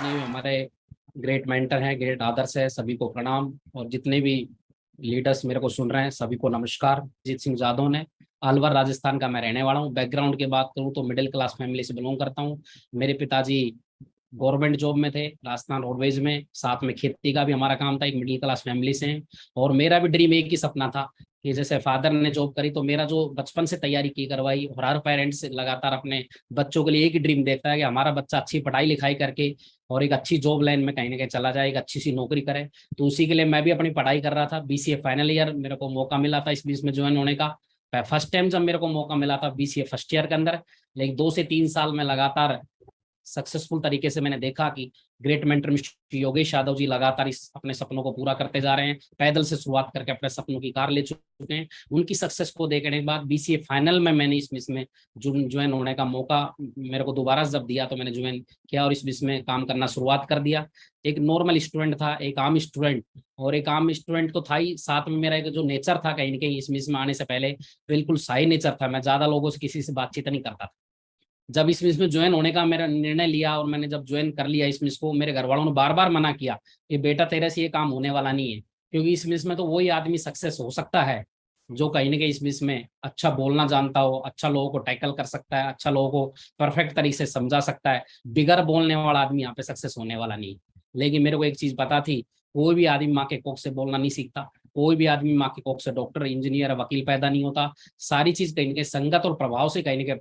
जितने भी हमारे ग्रेट मेंटर हैं, ग्रेट आदर्श है, सभी को प्रणाम। और जितने भी लीडर्स मेरे को सुन रहे हैं सभी को नमस्कार। जीत सिंह जादव ने अलवर राजस्थान का मैं रहने वाला हूँ। बैकग्राउंड की बात करूँ तो मिडिल क्लास फैमिली से बिलोंग करता हूँ। मेरे पिताजी गवर्नमेंट जॉब में थे राजस्थान रोडवेज में, साथ में खेती का भी हमारा काम था। एक मिडिल क्लास फैमिली से हैं और मेरा भी ड्रीम एक ही सपना था कि जैसे फादर ने जॉब करी तो मेरा जो बचपन से तैयारी की करवाई। और हर पेरेंट्स लगातार अपने बच्चों के लिए एक ही ड्रीम देखता है कि हमारा बच्चा अच्छी पढ़ाई लिखाई करके और एक अच्छी जॉब लाइन में कहीं ना कहीं चला जाए, एक अच्छी सी नौकरी करे। तो उसी के लिए मैं भी अपनी पढ़ाई कर रहा था। बीसीए फाइनल ईयर मेरे को मौका मिला था इस बीच में ज्वाइन होने का। फर्स्ट टाइम जब मेरे को मौका मिला था बीसीए फर्स्ट ईयर के अंदर, लेकिन 2 से 3 साल में लगातार सक्सेसफुल तरीके से मैंने देखा कि great mentor mister Yogesh Yadav ji लगातार इस अपने सपनों को पूरा करते जा रहे हैं। पैदल से शुरुआत करके अपने सपनों की कार ले चुके हैं। उनकी सक्सेस को देखने के बाद बीसीए फाइनल में मैंने इसमें ज्वाइन होने का मौका मेरे को दोबारा जब दिया तो मैंने ज्वाइन किया और इस में काम करना शुरुआत कर दिया। एक नॉर्मल स्टूडेंट था, एक आम स्टूडेंट, और एक आम स्टूडेंट तो था ही, साथ में मेरा एक जो नेचर था कहीं ना कहीं इसमें आने से पहले बिल्कुल शाही नेचर था। मैं ज्यादा लोगों से किसी से बातचीत नहीं करता था। जब इसमें ज्वाइन होने का मेरा निर्णय लिया और मैंने जब ज्वाइन कर लिया इसमें को, मेरे घर वालों ने बार बार मना किया कि बेटा तेरे से ये काम होने वाला नहीं है, क्योंकि इसमें तो वही आदमी सक्सेस हो सकता है जो कहीं ना कहीं इसमें अच्छा बोलना जानता हो, अच्छा लोगों को टैकल कर सकता है, अच्छा लोगों को परफेक्ट तरीके से समझा सकता है। बिगर बोलने वाला आदमी यहाँ पे सक्सेस होने वाला नहीं। लेकिन मेरे को एक चीज पता थी, कोई भी आदमी माँ के कोख से बोलना नहीं सीखता, कोई भी आदमी माँ के कोख से डॉक्टर इंजीनियर वकील पैदा नहीं होता। सारी चीज कहीं ना कहीं संगत और प्रभाव से कहीं ना कहीं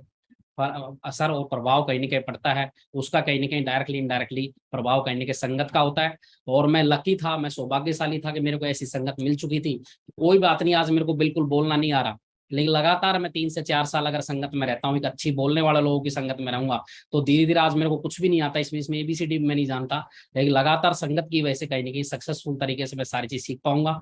असर और प्रभाव कहीं ना कहीं पड़ता है। उसका कहीं ना कहीं डायरेक्टली इनडायरेक्टली प्रभाव कहीं ना कहीं संगत का होता है। और मैं लकी था, मैं सौभाग्यशाली था कि मेरे को ऐसी संगत मिल चुकी थी। कोई बात नहीं, आज मेरे को बिल्कुल बोलना नहीं आ रहा, लेकिन लगातार मैं 3 से 4 साल अगर संगत में रहता हूँ, एक अच्छी बोलने वाले लोगों की संगत में रहूंगा, तो धीरे धीरे आज मेरे को कुछ भी नहीं आता इसमें एबीसीडी मैं नहीं जानता, लेकिन लगातार संगत की वजह से कहीं ना कहीं सक्सेसफुल तरीके से मैं सारी चीज सीख पाऊंगा।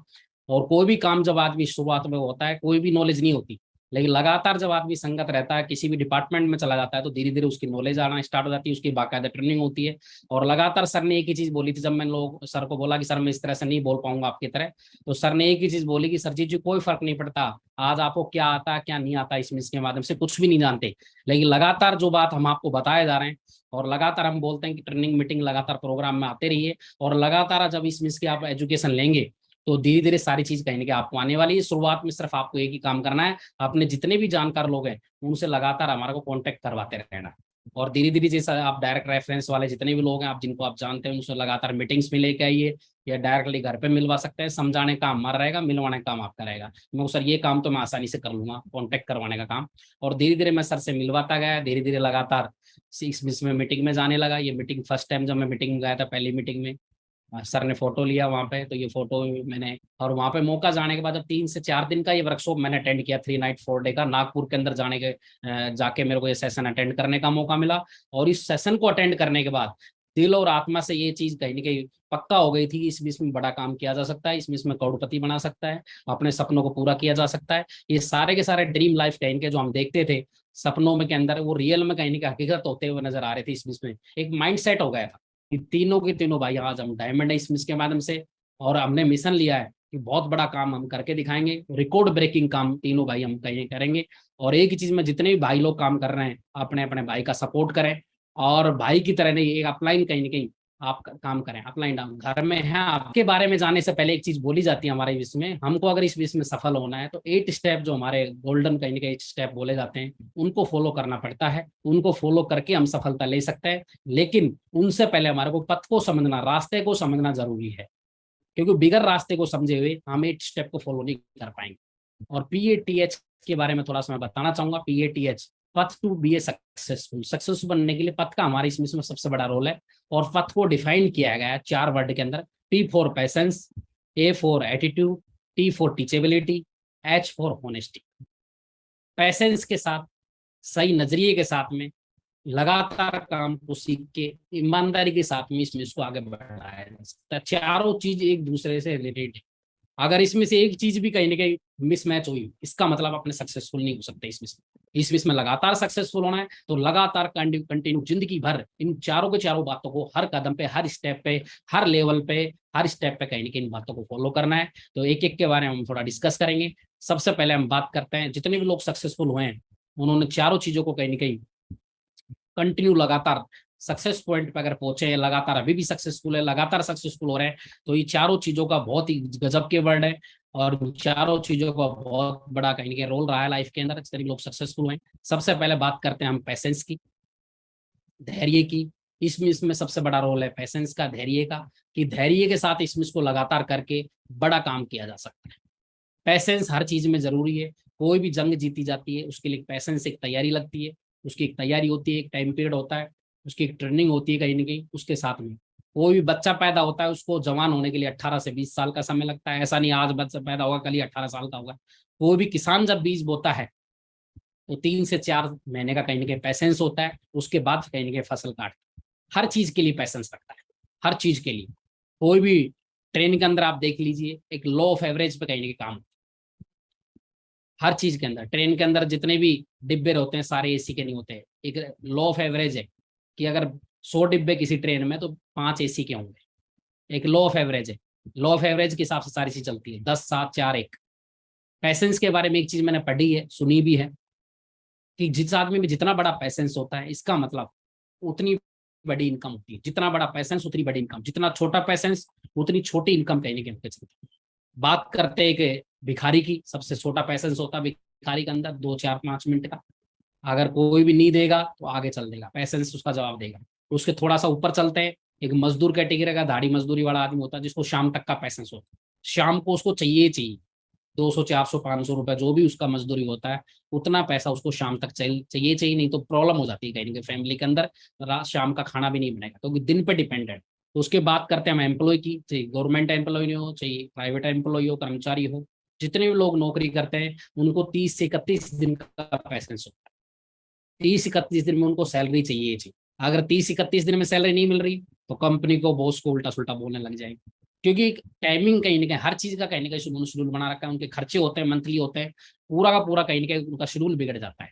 और कोई भी काम जब आदमी शुरुआत में होता है, कोई भी नॉलेज नहीं होती, लेकिन लगातार जब आदमी संगत रहता है, किसी भी डिपार्टमेंट में चला जाता है, तो धीरे धीरे उसकी नॉलेज आना स्टार्ट हो जाती है, उसकी बाकायदा ट्रेनिंग होती है। और लगातार सर ने एक ही चीज बोली थी, जब मैंने लोग सर को बोला कि सर मैं इस तरह से नहीं बोल पाऊंगा आपकी तरह, तो सर ने एक ही चीज बोली कि सर जी कोई फर्क नहीं पड़ता आज आपको क्या आता है क्या नहीं आता, इसमें इसके माध्यम से कुछ भी नहीं जानते, लेकिन लगातार जो बात हम आपको बताए जा रहे हैं और लगातार हम बोलते हैं कि ट्रेनिंग मीटिंग लगातार प्रोग्राम में आते रहिए, और लगातार जब इसमें इसके आप एजुकेशन लेंगे तो धीरे धीरे सारी चीज कहीं ना कहीं आपको आने वाली है। शुरुआत में सिर्फ आपको एक ही काम करना है, अपने जितने भी जानकार लोग हैं उनसे लगातार हमारे को कांटेक्ट करवाते रहना। और धीरे धीरे जैसा आप डायरेक्ट रेफरेंस वाले जितने भी लोग हैं आप जिनको आप जानते हैं उनसे लगातार मीटिंग्स में लेके आइए, या डायरेक्टली घर पे मिलवा सकते हैं। समझाने का काम हमारा रहेगा, मिलवाने का काम आपका रहेगा। मैं सर ये काम तो मैं आसानी से कर लूंगा, कॉन्टेक्ट करवाने का काम। और धीरे धीरे मैं सर से मिलवाता गया, धीरे धीरे लगातार 6 में मीटिंग में जाने लगा। ये मीटिंग फर्स्ट टाइम जब मैं मीटिंग में गया था, पहली मीटिंग में सर ने फोटो लिया वहाँ पे, तो ये फोटो मैंने, और वहाँ पे मौका जाने के बाद जब 3 से 4 दिन का ये वर्कशॉप मैंने अटेंड किया, 3 नाइट 4 डे का नागपुर के अंदर जाके मेरे को ये सेशन अटेंड करने का मौका मिला। और इस सेशन को अटेंड करने के बाद दिल और आत्मा से ये चीज कहीं ना कहीं पक्का हो गई थी कि इसमें बड़ा काम किया जा सकता है, इसमें करोड़पति बना सकता है, अपने सपनों को पूरा किया जा सकता है। ये सारे के सारे ड्रीम लाइफ कहीं के जो हम देखते थे सपनों में के अंदर, वो रियल में कहीं ना कहीं हकीकत होते हुए नजर आ रहे थे। इसमें एक माइंड सेट हो गया था कि तीनों के तीनों भाई आज हम डायमंड है इसमिस के माध्यम से, और हमने मिशन लिया है कि बहुत बड़ा काम हम करके दिखाएंगे, रिकॉर्ड ब्रेकिंग काम तीनों भाई हम कहीं करेंगे। और एक ही चीज में जितने भी भाई लोग काम कर रहे हैं अपने अपने भाई का सपोर्ट करें, और भाई की तरह नहीं, एक अपलाइन कहीं ना कहीं आप काम करें। अपलाइन डाउन घर में है, आपके बारे में जाने से पहले एक चीज बोली जाती है हमारे विश्व में, हमको अगर इस विश्व में सफल होना है तो 8 स्टेप जो हमारे गोल्डन कहीं ना कहीं 8 स्टेप बोले जाते हैं उनको फॉलो करना पड़ता है। उनको फॉलो करके हम सफलता ले सकते हैं, लेकिन उनसे पहले हमारे को पथ को समझना, रास्ते को समझना जरूरी है, क्योंकि बिगर रास्ते को समझे हुए हम 8 स्टेप को फॉलो नहीं कर पाएंगे। और PATH के बारे में थोड़ा सा मैं बताना चाहूंगा। PATH, path to be a successful, successful बनने के लिए पथ का हमारे इसमें सबसे बड़ा रोल है। और पथ को डिफाइन किया गया है 4 वर्ड के अंदर: P for patience, A for attitude, T for teachability, H for honesty. Patience के साथ, सही नजरिए के साथ में, लगातार काम को सीख के ईमानदारी के साथ में इसमें इसको आगे बढ़ाया जा सकता है। चारों चीज एक दूसरे से रिलेटेड है। अगर इसमें से एक चीज भी कहीं ना कहीं मिसमैच हुई, इसका मतलब अपने सक्सेसफुल नहीं हो सकते। इसमें लगातार सक्सेसफुल होना है तो लगातार कंटिन्यू जिंदगी भर इन चारों के चारों बातों को हर कदम पे, हर स्टेप पे, हर लेवल पे, हर स्टेप पे कहीं ना कहीं इन बातों को फॉलो करना है। तो एक एक के बारे में हम थोड़ा डिस्कस करेंगे। सबसे पहले हम बात करते हैं, जितने भी लोग सक्सेसफुल हुए हैं उन्होंने चारों चीजों को कहीं ना कहीं कंटिन्यू लगातार सक्सेस पॉइंट पे अगर पहुंचे, लगातार अभी भी सक्सेसफुल है, लगातार सक्सेसफुल हो रहे हैं, तो ये चारों चीजों का बहुत ही गजब के वर्ड है। और चारों चीजों का बहुत बड़ा कहीं ना कहीं रोल रहा है लाइफ के अंदर, इस तरीके लोग सक्सेसफुल हुए। सबसे पहले बात करते हैं हम पैसेंस की, धैर्य की। इसमें इसमें सबसे बड़ा रोल है पैसेंस का, धैर्य का, कि धैर्य के साथ इसमें इसको लगातार करके बड़ा काम किया जा सकता है। पैसेंस हर चीज में जरूरी है। कोई भी जंग जीती जाती है उसके लिए पैसेंस एक तैयारी लगती है, उसकी एक तैयारी होती है, एक टाइम पीरियड होता है, उसकी एक ट्रेनिंग होती है कहीं ना कहीं उसके साथ में। कोई भी बच्चा पैदा होता है उसको जवान होने के लिए 18 से 20 साल का समय लगता है। ऐसा नहीं आज बच्चा पैदा होगा कल ही 18 साल का होगा। कोई भी किसान जब बीज बोता है तो 3 से 4 महीने का कहीं ना कहीं पैसेंस होता है, उसके बाद कहीं ना कहीं फसल काटता है। हर चीज के लिए पैसेंस लगता है, हर चीज के लिए। कोई भी ट्रेन के अंदर आप देख लीजिए, एक लॉ ऑफ एवरेज पे कहीं ना कहीं काम। हर चीज के अंदर, ट्रेन के अंदर जितने भी डिब्बे होते हैं सारे एसी के नहीं होते हैं। एक लॉ ऑफ एवरेज है कि अगर 100 डिब्बे किसी ट्रेन में तो 5 एसी के होंगे। एक लॉ ऑफ एवरेज है। लॉ ऑफ एवरेज के हिसाब से सारी चीज चलती है, 10 7 4 1। पैसेंस के बारे में एक चीज मैंने पढ़ी है, सुनी भी है, कि जिस आदमी में जितना बड़ा पैसेंस होता है इसका मतलब उतनी बड़ी इनकम होती है। जितना बड़ा पैसेंस उतनी बड़ी इनकम, जितना छोटा पैसेंस उतनी छोटी इनकम कहीं ना कहीं चलती है। बात करते हैं कि भिखारी की, सबसे छोटा पैसेंस होता है भिखारी के अंदर, 2 4 5 मिनट का। अगर कोई भी नहीं देगा तो आगे चल देगा, पैसेंस उसका जवाब देगा। उसके थोड़ा सा ऊपर चलते हैं, एक मजदूर कैटेगरी का दाढ़ी मजदूरी वाला आदमी होता है जिसको शाम तक का पैसेंस होता है। शाम को उसको चाहिए चाहिए 200 400 500 रुपए जो भी उसका मजदूरी होता है, उतना पैसा उसको शाम तक चाहिए चाहिए चाहिए, नहीं तो प्रॉब्लम हो जाती है कहीं ना कहीं फैमिली के अंदर। रात शाम का खाना भी नहीं बनेगा, तो दिन पे डिपेंडेंट। तो उसके बात करते हैं हम एम्प्लॉय की, चाहे गवर्नमेंट एम्प्लॉय हो चाहे प्राइवेट एम्प्लॉय हो, कर्मचारी हो, जितने भी लोग नौकरी करते हैं उनको 30 से 31 दिन का पैसेंस होता है। 30 31 दिन में उनको सैलरी चाहिए। अगर 30 31 दिन में सैलरी नहीं मिल रही तो कंपनी को, बॉस को उल्टा सुल्टा बोलने लग जाएंगे। क्योंकि टाइमिंग कहीं ना कहीं हर चीज का कहीं ना कहीं शेड्यूल बना रखा है। उनके खर्चे होते हैं, मंथली होते हैं, पूरा का पूरा कहीं ना कहीं उनका शेड्यूल बिगड़ जाता है।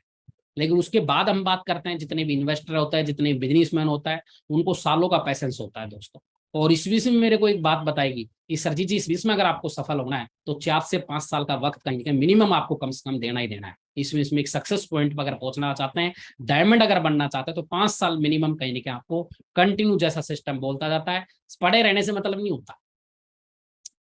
लेकिन उसके बाद हम बात करते हैं जितने भी इन्वेस्टर होता है, जितने बिजनेसमैन होता है, उनको सालों का पैसेंस होता है दोस्तों। और इस विषय में मेरे को एक बात बताएगी कि सरजी जी, इस विषय में अगर आपको सफल होना है तो 4 से 5 साल का वक्त कहीं मिनिमम आपको कम से कम देना ही देना है। इसमें एक सक्सेस पॉइंट पर अगर पहुंचना चाहते हैं, डायमंड अगर बनना चाहते हैं, तो 5 साल मिनिमम कहीं ना कहीं आपको कंटिन्यू, जैसा सिस्टम बोलता जाता है, पढ़े रहने से मतलब नहीं होता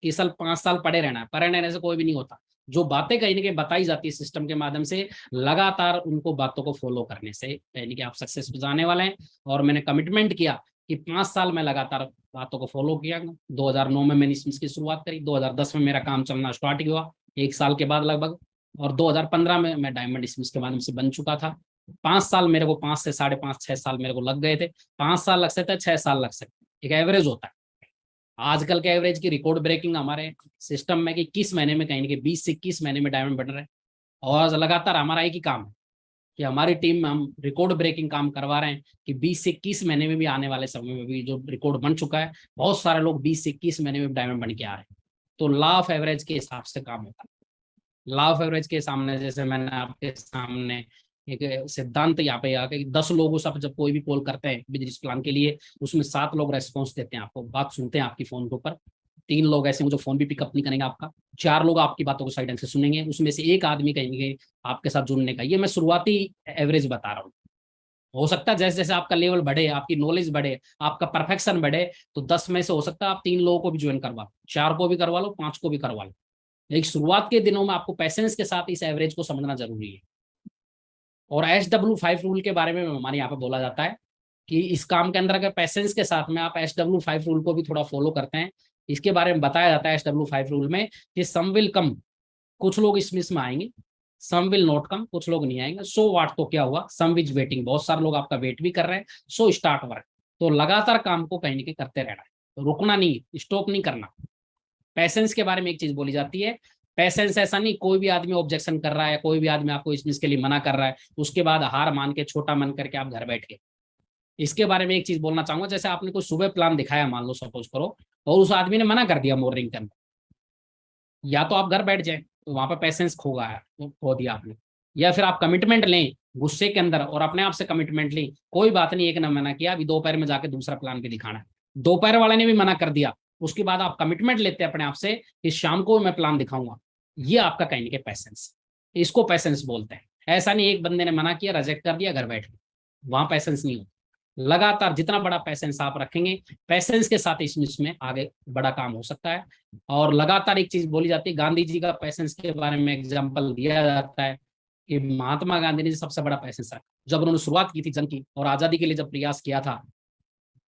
कि साल 5 साल पढ़े रहना है। पढ़े रहने से कोई भी नहीं होता। जो बातें कहीं ना कहीं बताई जाती है सिस्टम के माध्यम से, लगातार उनको बातों को फॉलो करने से कहीं ना कहीं आप सक्सेस पे जाने वाले हैं। और मैंने कमिटमेंट किया कि 5 साल में लगातार बातों को फॉलो किया। 2009 में मैंने इसकी शुरुआत करी, 2010 में मेरा काम चलना स्टार्ट हुआ, 1 साल के बाद लगभग। और 2015 में मैं डायमंड स्मिथ के माध्यम से बन चुका था। 5 साल मेरे को, 5 से 5.5 6 साल मेरे को लग गए थे। 5 साल लग सकते हैं, 6 साल लग सकते हैं, एक एवरेज होता है। आजकल के एवरेज की रिकॉर्ड ब्रेकिंग हमारे सिस्टम में कि 21 महीने में कहीं ना कहीं 20 से 21 महीने में डायमंड बन रहे हैं। और लगातार हमारा एक ही काम है कि हमारी टीम में हम रिकॉर्ड ब्रेकिंग काम करवा रहे हैं कि 20 से 21 महीने में भी, आने वाले समय में भी जो रिकॉर्ड बन चुका है, बहुत सारे लोग 20 से 21 महीने में डायमंड बन के आ रहे हैं। तो लॉ ऑफ एवरेज के हिसाब से काम होता है। लॉ ऑफ एवरेज के सामने, जैसे मैंने आपके सामने एक सिद्धांत यहाँ पे आके, 10 लोगों से आप जब कोई भी कॉल करते हैं बिजनेस प्लान के लिए, उसमें 7 लोग रेस्पॉन्स देते हैं, आपको बात सुनते हैं आपकी फोन के ऊपर। 3 लोग ऐसे हैं जो फोन भी पिकअप नहीं करेंगे आपका। 4 लोग आपकी बातों को सही ढंग से सुनेंगे, उसमें से एक आदमी कहेंगे आपके साथ जुड़ने का। ये मैं शुरुआती एवरेज बता रहा हूँ। हो सकता है जैसे जैसे आपका लेवल बढ़े, आपकी नॉलेज बढ़े, आपका परफेक्शन बढ़े, तो 10 में से हो सकता है आप 3 लोगों को भी ज्वाइन करवा लो, 4 को भी करवा लो, 5 को भी करवा लो। लेकिन शुरुआत के दिनों में आपको पैसेंस के साथ इस एवरेज को समझना जरूरी है। और SW5 रूल के बारे में हमारे यहाँ पे बोला जाता है कि इस काम के अंदर अगर पैसेंस के साथ में आप SW5 रूल को भी थोड़ा फॉलो करते हैं, इसके बारे में बताया जाता है SW5 रूल में कि सम विल कम, कुछ लोग इसमें आएंगे, सम विल नॉट कम, कुछ लोग नहीं आएंगे। सो वाट, तो क्या हुआ, सम विज वेटिंग, बहुत सारे लोग आपका वेट भी कर रहे हैं। सो स्टार्ट वर्क, तो लगातार काम को कहीं ना कहीं करते रहना है, तो रुकना नहीं, स्टॉप नहीं करना। पैसेंस के बारे में एक चीज बोली जाती है, पैसेंस ऐसा नहीं कोई भी आदमी ऑब्जेक्शन कर रहा है, कोई भी आदमी आपको इसके लिए मना कर रहा है, उसके बाद हार मान के, छोटा मन करके आप घर बैठ गए। इसके बारे में एक चीज बोलना चाहूंगा, जैसे आपने कोई सुबह प्लान दिखाया, मान लो सपोज करो, और उस आदमी ने मना कर दिया मॉर्निंग के अंदर, या तो आप घर बैठ जाए, तो वहां पर पैसेंस खो गया है, खो दिया आपने। या फिर आप कमिटमेंट लें गुस्से के अंदर और अपने आप से कमिटमेंट लें, कोई बात नहीं, एक ने मना किया, अभी दोपहर में जाके दूसरा प्लान भी दिखाना है, दोपहर वाले ने भी मना कर दिया, उसके बाद आप कमिटमेंट लेते हैं अपने आप से कि शाम को मैं प्लान दिखाऊंगा। ये आपका कहीं के पैसेंस, इसको पैसेंस बोलते हैं। ऐसा नहीं एक बंदे ने मना किया, रिजेक्ट कर दिया, घर बैठ गए, वहां पैसेंस नहीं होता। लगातार जितना बड़ा पैसेंस आप रखेंगे, पैसेंस के साथ इसमें आगे बड़ा काम हो सकता है। और लगातार एक चीज बोली जाती है, गांधी जी का पैसेंस के बारे में एग्जाम्पल दिया जाता है कि महात्मा गांधी ने सबसे बड़ा पैसेंस रखा जब उन्होंने शुरुआत की थी जंग की और आजादी के लिए जब प्रयास किया था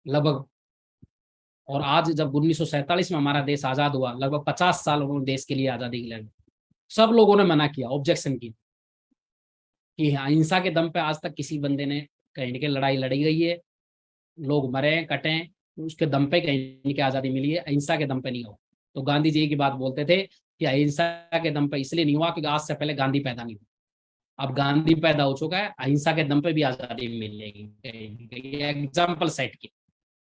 लगभग। और आज जब 1947 में हमारा देश आजाद हुआ, लगभग 50 साल उन्होंने देश के लिए आजादी के लिए, सब लोगों ने मना किया, ऑब्जेक्शन की कि अहिंसा के दम पे आज तक किसी बंदे ने कहीं न कहीं लड़ाई लड़ी गई है, लोग मरे कटे, उसके दम पे कहीं की आजादी मिली है, अहिंसा के दम पे नहीं हो। तो गांधी जी की बात बोलते थे कि अहिंसा के दम पे इसलिए नहीं हुआ क्योंकि आज से पहले गांधी पैदा नहीं हुआ, अब गांधी पैदा हो चुका है, अहिंसा के दम पे भी आजादी मिलेगी। एग्जाम्पल सेट की,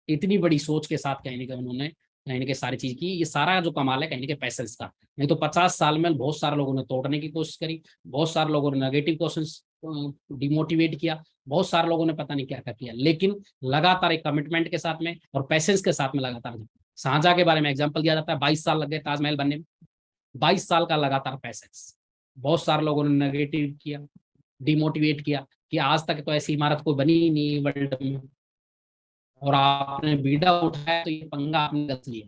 इतनी बड़ी सोच के साथ कहीं ना कहीं उन्होंने कहीं ना कहीं सारी चीज की। ये सारा जो कमाल है कहीं ना कहीं पैसेंस का। नहीं तो 50 साल में बहुत सारे लोगों ने तोड़ने की कोशिश करी, बहुत सारे लोगों ने नेगेटिव क्वेश्चन डिमोटिवेट किया, बहुत सारे लोगों ने पता नहीं क्या क्या किया, लेकिन लगातार एक कमिटमेंट के साथ में और पैसेंस के साथ में लगातार। शाहजहां के बारे में एग्जाम्पल दिया जाता है, 22 साल लग गए ताजमहल बनने में, 22 साल का लगातार पैसेंस। बहुत सारे लोगों ने नेगेटिव किया, डिमोटिवेट किया कि आज तक तो ऐसी इमारत कोई बनी ही नहीं वर्ल्ड में, और आपने बीड़ा उठाया तो ये पंगा आपने गलत लिया।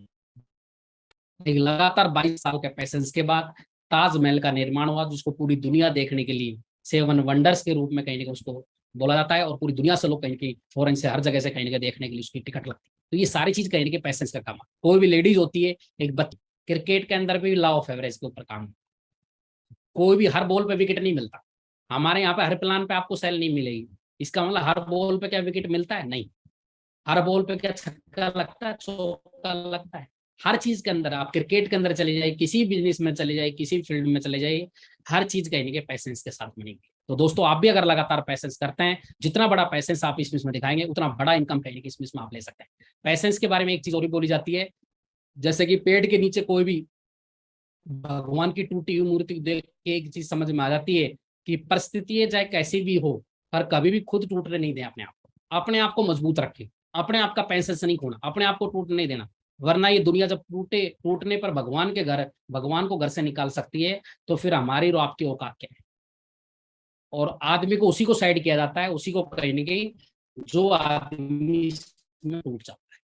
लेकिन लगातार 22 साल के पैसेंस के बाद ताजमहल का निर्माण हुआ, जिसको पूरी दुनिया देखने के लिए 7 वंडर्स के रूप में कहीं ना कहीं उसको बोला जाता है, और पूरी दुनिया से लोग कहीं की फॉरेन से हर जगह से कहीं ना कहीं देखने के लिए उसकी टिकट लगती है। तो ये सारी चीज कहीं ना कहीं पैसेंस का काम है। कोई भी लेडीज होती है, एक बच्ची, क्रिकेट के अंदर भी लॉ ऑफ एवरेज के ऊपर काम है। कोई भी हर बॉल पे विकेट नहीं मिलता, हमारे यहाँ पे हर प्लान पे आपको सेल नहीं मिलेगी। इसका मतलब हर बॉल पे क्या विकेट मिलता है? नहीं। हर बॉल पे क्या छक्का लगता है, चौका लगता है? हर चीज के अंदर, आप क्रिकेट के अंदर चले जाइए, किसी बिजनेस में चले जाइए, किसी फील्ड में चले जाइए, हर चीज कहीं के पैसेंस के साथ मिलेंगे। तो दोस्तों, आप भी अगर लगातार पैसेंस करते हैं, जितना बड़ा पैसेंस आप इस में दिखाएंगे उतना बड़ा इनकम कहीं इसमें आप ले सकते हैं। पैसेंस के बारे में एक चीज और भी बोली जाती है, जैसे कि पेड़ के नीचे कोई भी भगवान की टूटी हुई मूर्ति देख के एक चीज समझ में आ जाती है कि परिस्थिति चाहे कैसी भी हो, पर कभी भी खुद टूटने नहीं दें अपने आप को। अपने आप को मजबूत रखें, अपने आप का पैसेंस नहीं खोना, अपने आप को टूटने नहीं देना। वरना ये दुनिया जब टूटने पर भगवान को घर से निकाल सकती है, तो फिर हमारी और आपकी औकात क्या है? और आदमी को उसी को साइड किया जाता है, उसी को कहीं ना कहीं जो आदमी में टूट जाता है।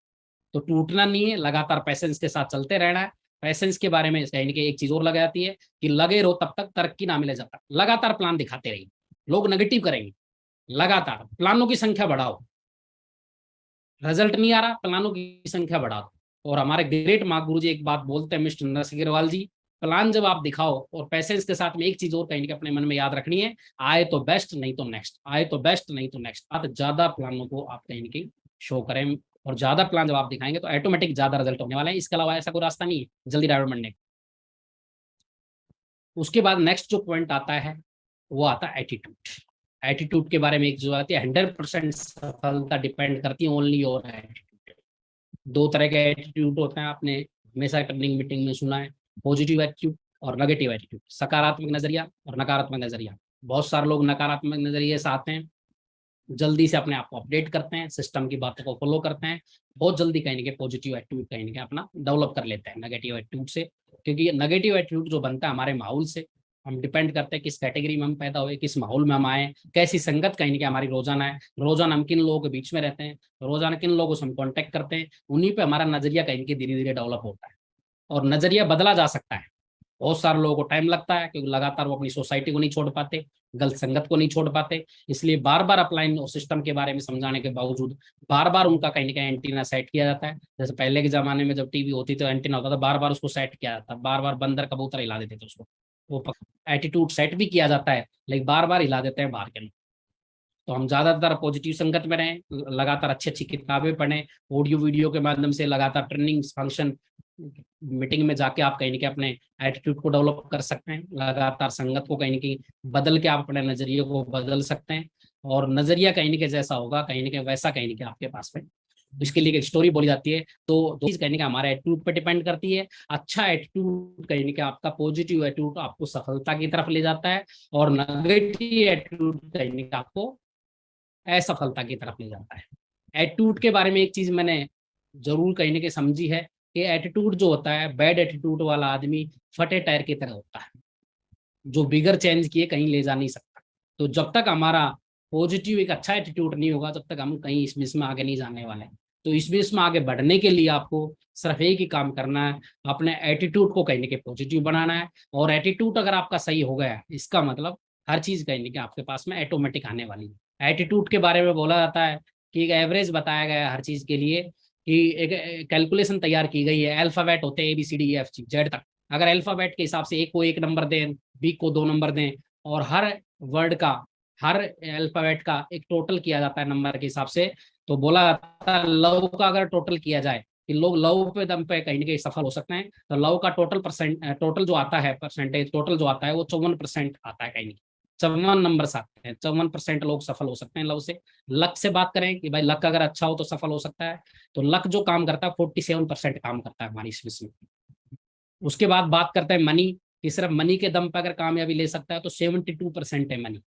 तो टूटना नहीं है, लगातार पैसेंस के साथ चलते रहना है। पैसेंस के बारे में कहने की एक चीज और लगा जाती है कि लगे रहो तब तक तरक्की ना मिले जब तक। लगातार प्लान दिखाते रहिए, लोग नेगेटिव करेंगे, लगातार प्लानों की संख्या बढ़ाओ। रिजल्ट नहीं आ रहा, प्लानों की संख्या बढ़ाओ। और हमारे ग्रेट माँ गुरु जी एक बात बोलते हैं, मिस्टर नरसिंह अग्रवाल जी, प्लान जब आप दिखाओ और पैसेंस के साथ में एक चीज और कहीं के अपने मन में याद रखनी है, आए तो बेस्ट नहीं तो नेक्स्ट, आए तो बेस्ट नहीं तो नेक्स्ट। आप ज्यादा प्लानों को आप कहीं की शो करें, और ज्यादा प्लान जब आप दिखाएंगे तो ऑटोमेटिक ज्यादा रिजल्ट होने वाला है। इसके अलावा ऐसा कोई रास्ता नहीं है जल्दी डायमंड बनने का। उसके बाद नेक्स्ट जो पॉइंट आता है वो आता है एटीट्यूड। एटीट्यूड के बारे में एक जो आती है, 100% सफलता डिपेंड करती है ओनली और एटीट्यूड। दो तरह के एटीट्यूड होते हैं, आपने हमेशा ट्रेनिंग मीटिंग में सुना है, पॉजिटिव एटीट्यूड और नेगेटिव एटीट्यूड, सकारात्मक नजरिया और नकारात्मक नजरिया। बहुत सारे लोग नकारात्मक नजरिए से आते हैं, जल्दी से अपने आप को अपडेट करते हैं, सिस्टम की बातों को फॉलो करते हैं, बहुत जल्दी कहीं ना पॉजिटिव एटीट्यूड कहीं ना अपना डेवलप कर लेते हैं नेगेटिव एटीट्यूड से। क्योंकि नेगेटिव एटीट्यूड जो बनता है हमारे माहौल से, हम डिपेंड करते हैं किस कैटेगरी में हम पैदा हुए, किस माहौल में हम आए, कैसी संगत कहीं ना हमारी रोजाना है, रोजाना हम किन लोगों के बीच में रहते हैं, रोजाना किन लोगों से हम कॉन्टेक्ट करते हैं, उन्हीं पर हमारा नजरिया कहीं धीरे धीरे डेवलप होता है। और नजरिया बदला जा सकता है, बहुत सारे लोगों को टाइम लगता है क्योंकि लगातार वो अपनी सोसाइटी को नहीं छोड़ पाते, गलत संगत को नहीं छोड़ पाते। इसलिए बार बार अपलाइन और सिस्टम के बारे में समझाने के बावजूद बार बार उनका कहीं ना कहीं एंटीना सेट किया जाता है। जैसे पहले के जमाने में जब टीवी होती तो एंटीना होता था, बार बार उसको सेट किया जाता, बार बार बंदर कबूतर हिला देते थे उसको, वो एटीट्यूड सेट भी किया जाता है, लेकिन बार बार हिला देते हैं बाहर के लोग। तो हम ज्यादातर पॉजिटिव संगत में रहें, लगातार अच्छी अच्छी किताबें पढ़ें, ऑडियो वीडियो के माध्यम से लगातार ट्रेनिंग फंक्शन मीटिंग में जाके आप कहीं ना कहीं अपने एटीट्यूड को डेवलप कर सकते हैं। लगातार संगत को कहीं ना कहीं बदल के आप अपने नजरिए को बदल सकते हैं, और नजरिया कहीं ना कहीं जैसा होगा कहीं ना कहीं वैसा कहीं ना कहीं आपके पास में। इसके लिए एक स्टोरी बोली जाती है। तो दो चीज कहीं ना हमारे एटीट्यूड पे डिपेंड करती है। अच्छा एटीट्यूड कहीं ना आपका पॉजिटिव एटीट्यूड आपको सफलता की तरफ ले जाता है, और नेगेटिव एटीट्यूड कहीं ना आपको असफलता की तरफ ले जाता है। एटीट्यूड के बारे में एक चीज मैंने जरूर कहीं ना कहीं समझी है कि एटीट्यूड जो होता है, बैड एटीट्यूड वाला आदमी फटे टायर की तरह होता है, जो बिगर चेंज किए कहीं ले जा नहीं सकता। तो जब तक हमारा पॉजिटिव एक अच्छा एटीट्यूड नहीं होगा तब तक हम कहीं इस बिजनेस में आगे नहीं जाने वाले हैं। तो इस बिजनेस में आगे बढ़ने के लिए आपको सिर्फ एक ही काम करना है, अपने एटीट्यूड को कहीं ना कहीं पॉजिटिव बनाना है। और एटीट्यूड अगर आपका सही हो गया, इसका मतलब हर चीज कहीं ना कहीं आपके पास में ऑटोमेटिक आने वाली है। एटीट्यूड के बारे में बोला जाता है कि एक एवरेज बताया गया है हर चीज के लिए, कि एक कैलकुलेशन तैयार की गई है। अल्फाबेट होते हैं ABCDEFG Z तक। अगर अल्फाबेट के हिसाब से एक को 1 नंबर दें, बी को 2 नंबर दें, और हर वर्ड का, हर अल्फाबेट का एक टोटल किया जाता है नंबर के हिसाब से। तो बोला जाता है लव का अगर टोटल किया जाए कि लोग लव पे दम पे कहीं ना कहीं सफल हो सकते हैं, तो लव का टोटल जो आता है परसेंटेज, टोटल जो आता है वो 54% आता है। कहीं 54 नंबर आते हैं, 54% लोग सफल हो सकते हैं लव से। लक से बात करें कि भाई लक अगर अच्छा हो तो सफल हो सकता है, तो लक जो काम करता है 47% काम करता है हमारी इस विश्व में। उसके बाद बात करते हैं मनी, कि सिर्फ मनी के दम पर अगर कामयाबी ले सकता है तो 72% है मनी।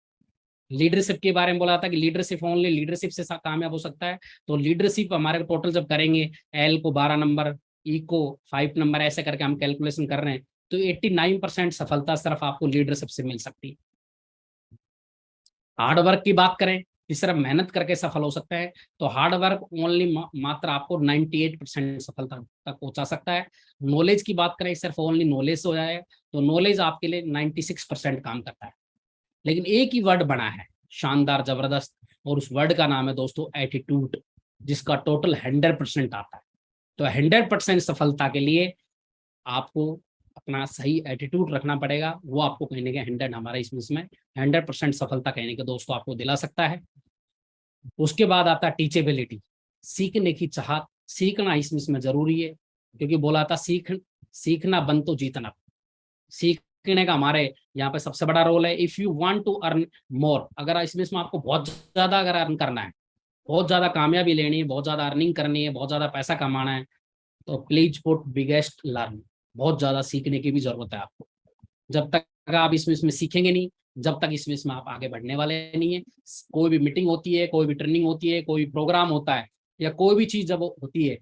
लीडरशिप के बारे में बोला था कि लीडरशिप, ओनली लीडरशिप से कामयाब हो सकता है। तो लीडरशिप हमारे टोटल जब करेंगे, एल को 12 नंबर, ई को 5 नंबर, ऐसे करके हम कैलकुलेशन कर रहे हैं, तो 89% सफलता सिर्फ आपको लीडरशिप से मिल सकती है। हार्ड वर्क की बात करें कि सिर्फ मेहनत करके सफल हो सकते हैं, तो हार्ड वर्क ओनली मात्र आपको 98% सफलता तक पहुंचा सकता है। नॉलेज की बात करें, सिर्फ ओनली नॉलेज हो जाए तो नॉलेज आपके लिए 96% काम करता है। लेकिन एक ही वर्ड बना है शानदार, जबरदस्त, और उस वर्ड का नाम है दोस्तों एटीट्यूड, जिसका टोटल 100% आता है। तो 100% सफलता के लिए आपको अपना सही एटीट्यूड रखना पड़ेगा, वो आपको कहीं ना कहीं 100 हमारा इसमें 100% सफलता कहने के दोस्तों आपको दिला सकता है। उसके बाद आता है टीचेबिलिटी, सीखने की चाहत। सीखना इसमें जरूरी है, क्योंकि बोला था सीखना बन तो जीतना। सीखने का हमारे यहाँ पे सबसे बड़ा रोल है। If you want to earn more, अगर इसमें आपको बहुत ज्यादा अगर अर्न करना है, बहुत ज्यादा कामयाबी लेनी है, बहुत ज्यादा अर्निंग करनी है, बहुत ज्यादा पैसा कमाना है, तो प्लीज पुट बिगेस्ट लर्न। बहुत ज्यादा सीखने की भी जरूरत है आपको। जब तक आप इसमें सीखेंगे नहीं, जब तक इसमें आप आगे बढ़ने वाले नहीं है। कोई भी मीटिंग होती है, कोई भी ट्रेनिंग होती है, कोई प्रोग्राम होता है, या कोई भी चीज जब होती है,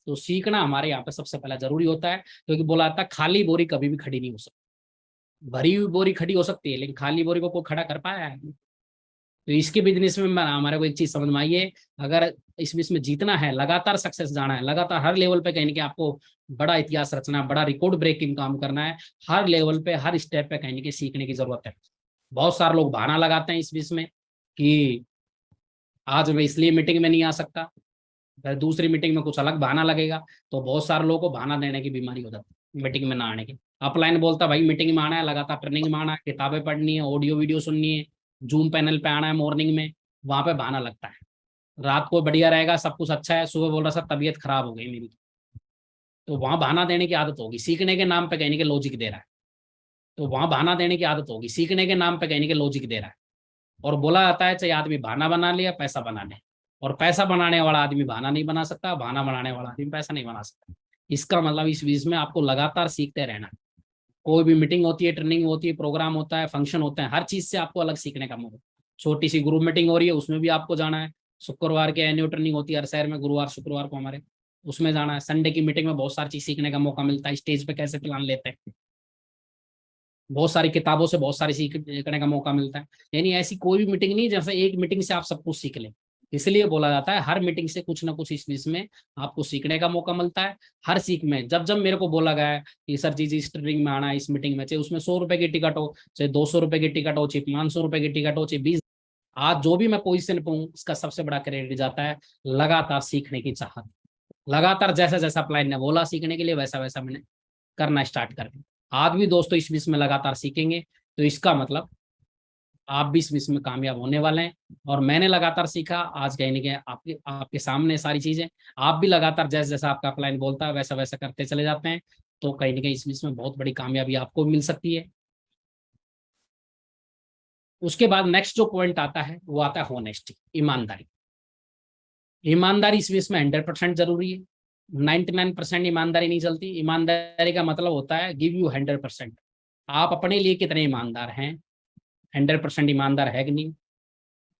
तो सीखना हमारे यहाँ पे सबसे पहला जरूरी होता है। क्योंकि बोला जाता है खाली बोरी कभी भी खड़ी नहीं हो सकती। भरी हुई बोरी खड़ी हो सकती है, लेकिन खाली बोरी को कोई खड़ा कर पाया है? तो इसके बिजनेस में हमारे को एक चीज समझ में आई है, अगर इसमें जीतना है, लगातार सक्सेस जाना है, लगातार हर लेवल पे कहीं ना कहीं आपको बड़ा इतिहास रचना है, बड़ा रिकॉर्ड ब्रेकिंग काम करना है, हर लेवल पे हर स्टेप पे कहीं ना कहीं सीखने की जरूरत है। बहुत सारे लोग बहाना लगाते हैं इस बीच में कि आज मैं इसलिए मीटिंग में नहीं आ सकता, फिर दूसरी मीटिंग में कुछ अलग बहाना लगेगा। तो बहुत सारे लोगों को बहाना देने की बीमारी हो जाती है मीटिंग में ना आने की। अपलाइन बोलता भाई मीटिंग में आना है, लगातार ट्रेनिंग में आना है, किताबें पढ़नी है, ऑडियो वीडियो सुननी है, जूम पैनल पे आना है मॉर्निंग में, वहां पे बहाना लगता है। रात को बढ़िया रहेगा, सब कुछ अच्छा है, सुबह बोल रहा सर तबीयत खराब हो गई मेरी। तो वहां बहाना देने की आदत होगी, सीखने के नाम पे कहने के लॉजिक दे रहा है। तो वहां बहाना देने की आदत होगी, सीखने के नाम पे कहने के लॉजिक दे रहा है। और बोला जाता है चाहे आदमी बहाना बना ले या पैसा बना ले, और पैसा बनाने वाला आदमी बहाना नहीं बना सकता, बहाना बनाने वाला आदमी पैसा नहीं बना सकता। इसका मतलब इस बीच में आपको लगातार सीखते रहना। कोई भी मीटिंग होती है, ट्रेनिंग होती है, प्रोग्राम होता है, फंक्शन होता है, हर चीज से आपको अलग सीखने का मौका। छोटी सी ग्रुप मीटिंग हो रही है, उसमें भी आपको जाना है। शुक्रवार के एनुअल ट्रेनिंग होती है हर शहर में, गुरुवार शुक्रवार को हमारे, उसमें जाना है। संडे की मीटिंग में बहुत सारी चीज सीखने का मौका मिलता है, स्टेज पे कैसे प्लान लेते हैं, बहुत सारी किताबों से बहुत सारी सीखने का मौका मिलता है। यानी ऐसी कोई भी मीटिंग नहीं जैसे एक मीटिंग से आप सब कुछ सीख लें। इसलिए बोला जाता है हर मीटिंग से कुछ ना कुछ इस बीच में आपको सीखने का मौका मिलता है। हर सीख में जब जब मेरे को बोला गया है कि सर जी इस ट्रेनिंग में आना है, इस मीटिंग में, चाहे उसमें 100 रुपए की टिकट हो, चाहे 200 रुपए की टिकट हो, चाहे 500 रुपए की टिकट हो, चाहे 20, आज जो भी मैं पोजीशन पे हूँ इसका सबसे बड़ा क्रेडिट जाता है लगातार सीखने की चाहत। लगातार जैसा जैसा प्लान ने बोला सीखने के लिए, वैसा वैसा मैंने करना स्टार्ट कर दिया। आज भी दोस्तों इस बीच में लगातार सीखेंगे, तो इसका मतलब आप भी इस बीच में कामयाब होने वाले हैं। और मैंने लगातार सीखा, आज कहीं ना कहीं आपके आपके सामने सारी चीजें। आप भी लगातार जैसा जैसा आपका प्लान बोलता है वैसा वैसा करते चले जाते हैं, तो कहीं ना कहीं इस बीच में बहुत बड़ी कामयाबी आपको मिल सकती है। उसके बाद नेक्स्ट जो पॉइंट आता है वो आता है होनेस्टी, ईमानदारी। ईमानदारी इस बीच में 100% जरूरी है। 99% ईमानदारी नहीं चलती। ईमानदारी का मतलब होता है गिव यू 100%। आप अपने लिए कितने ईमानदार हैं, 100% ईमानदार है कि नहीं,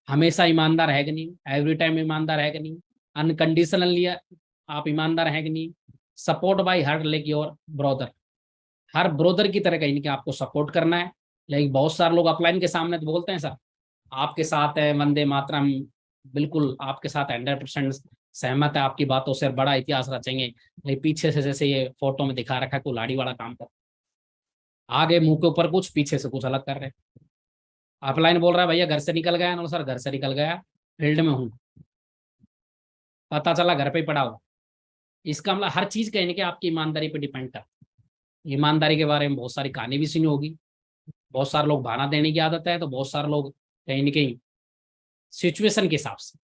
हमेशा ईमानदार है कि नहीं, एवरी टाइम ईमानदार है कि नहीं, अनकंडीशनली आप ईमानदार है कि नहीं। Support by her like your brother, her brother की तरह कहीं ना कहीं आपको सपोर्ट करना है। लेकिन बहुत सारे लोग अपलाइन के सामने तो बोलते हैं सर आपके साथ है वंदे मातरम, बिल्कुल आपके साथ 100% सहमत है, आपकी बातों से बड़ा इतिहास रचेंगे। लेकिन पीछे से जैसे ये फोटो में दिखा रखा है कुल्हाड़ी वाला काम कर, आगे मुंह के ऊपर कुछ, पीछे से कुछ अलग कर रहे हैं। अपलाइन बोल रहा है भैया घर से निकल गया ना सर, घर से निकल गया, फील्ड में हूँ, पता चला घर पे ही पड़ा हुआ। इसका मतलब हर चीज कहीं ना कहीं आपकी ईमानदारी पे डिपेंड करता है। ईमानदारी के बारे में बहुत सारी कहानी भी सुनी होगी। बहुत सारे लोग बहाना देने की आदत है, तो बहुत सारे लोग कहीं ना कहीं सिचुएशन के हिसाब से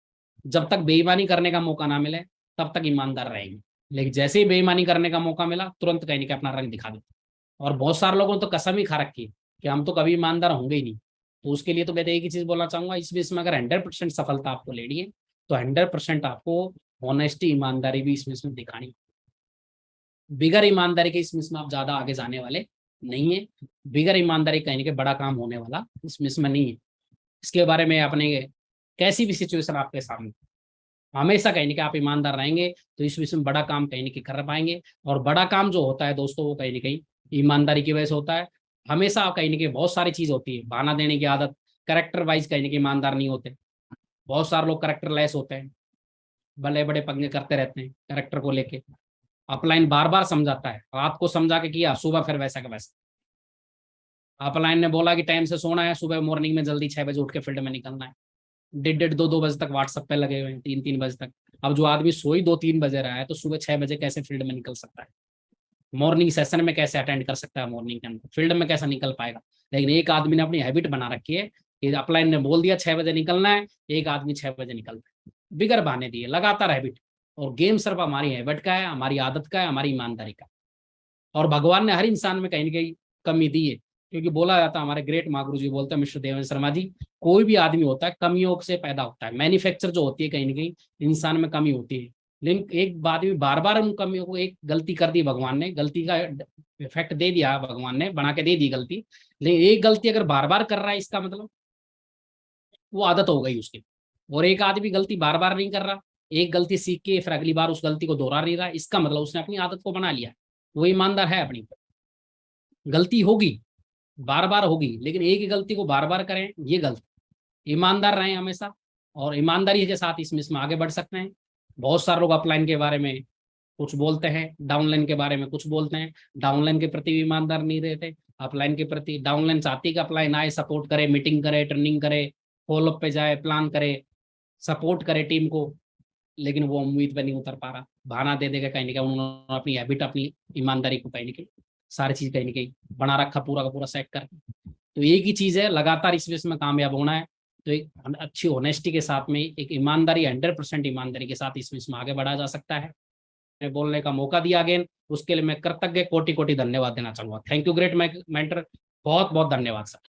जब तक बेईमानी करने का मौका ना मिले तब तक ईमानदार रहेंगे। लेकिन जैसे ही बेईमानी करने का मौका मिला तुरंत कहीं ना कहीं अपना रंग दिखा देते। और बहुत सारे लोगों ने तो कसम ही खा रखी है कि हम तो कभी ईमानदार होंगे ही नहीं। तो उसके लिए तो मैं तो एक ही चीज बोलना चाहूंगा, इस बीच में अगर 100% सफलता आपको लेनी है तो 100% आपको ऑनेस्टी, ईमानदारी भी इसमें दिखानी। बिगर ईमानदारी के इसमें आप ज्यादा आगे जाने वाले नहीं है। बिगर ईमानदारी कहीं के बड़ा काम होने वाला इसमें नहीं है। इसके बारे में अपने कैसी भी सिचुएशन आपके सामने, हमेशा कहीं ना कहीं आप ईमानदार रहेंगे तो इस विषय में बड़ा काम कहीं ना कहीं कर पाएंगे। और बड़ा काम जो होता है दोस्तों वो कहीं ना कहीं ईमानदारी की वजह से होता है। हमेशा कहीं ना कहीं बहुत सारी चीज होती है, बहाना देने की आदत, करेक्टर वाइज कहीं ना कहीं ईमानदार नहीं होते। बहुत सारे लोग करेक्टर लेस होते हैं, बड़े बड़े पंगे करते रहते हैं करेक्टर को लेके। अपलाइन बार बार समझाता है, रात को समझा के किया, सुबह फिर वैसा का वैसा। अपलाइन ने बोला कि टाइम से सोना है, सुबह मॉर्निंग में जल्दी 6 बजे उठ के फील्ड में निकलना है। 1:30 2 2 बजे तक व्हाट्सएप पे लगे हुए हैं, 3 3 बजे तक। अब जो आदमी सोई 2 3 बजे रहा है तो सुबह 6 बजे कैसे फील्ड में निकल सकता है? मॉर्निंग सेशन में कैसे अटेंड कर सकता है? मॉर्निंग के अंदर फील्ड में कैसे निकल पाएगा? लेकिन एक आदमी ने अपनी हैबिट बना रखी है कि अपलाइन ने बोल दिया 6 बजे निकलना है, एक आदमी 6 बजे निकलता है बिगर बहाने दिए, लगातार हैबिट। और गेम सिर्फ हमारी हैबिट का है, हमारी आदत का है, हमारी ईमानदारी का। और भगवान ने हर इंसान में कहीं ना कहीं कमी दी है, क्योंकि बोला जाता है, हमारे ग्रेट महागुरु जी बोलते हैं, मिस्टर देवेंद्र शर्मा जी, कोई भी आदमी होता है कमियों से पैदा होता है। मैन्युफैक्चर जो होती है कहीं ना कहीं इंसान में कमी होती है। लेकिन एक आदमी बार बार उन कमियों को, एक गलती कर दी भगवान ने, गलती का इफेक्ट दे दिया भगवान ने, बना के दे दी गलती। लेकिन एक गलती अगर बार बार कर रहा है इसका मतलब वो आदत हो गई उसकी। और एक आदमी गलती बार बार नहीं कर रहा, एक गलती सीख के फिर अगली बार उस गलती को दोहरा नहीं रहा, इसका मतलब उसने अपनी आदत को बना लिया, वो ईमानदार है अपनी। गलती होगी, बार बार होगी, लेकिन एक ही गलती को बार बार करें ये गलत। ईमानदार रहें हमेशा, और ईमानदारी के साथ इसमें आगे बढ़ सकते हैं। बहुत सारे लोग अपलाइन के बारे में कुछ बोलते हैं, डाउनलाइन के बारे में कुछ बोलते हैं। डाउनलाइन के प्रति भी ईमानदार नहीं रहते, अपलाइन के प्रति। डाउनलाइन चाहती कि अपलाइन आए, सपोर्ट करे, मीटिंग करे, ट्रेनिंग करे, फॉलोअप पे जाए, प्लान करे, सपोर्ट करे टीम को। लेकिन वो उम्मीद पे नहीं उतर पा रहा, बहाना दे देगा कहीं ना कहीं। उन्होंने अपनी हैबिट, अपनी ईमानदारी को कहीं ना कहीं, सारी चीज कहीं ना कहीं बना रखा, पूरा का पूरा सेट कर। तो एक ही चीज है, लगातार इस विषय में कामयाब होना है तो एक अच्छी ऑनेस्टी के साथ में, एक ईमानदारी, 100% ईमानदारी के साथ इस विषय में आगे बढ़ा जा सकता है। मैं बोलने का मौका दिया अगेन, उसके लिए मैं कृतज्ञ, कोटि कोटि धन्यवाद देना चाहूंगा। थैंक यू ग्रेट मेंटर, बहुत बहुत धन्यवाद सर।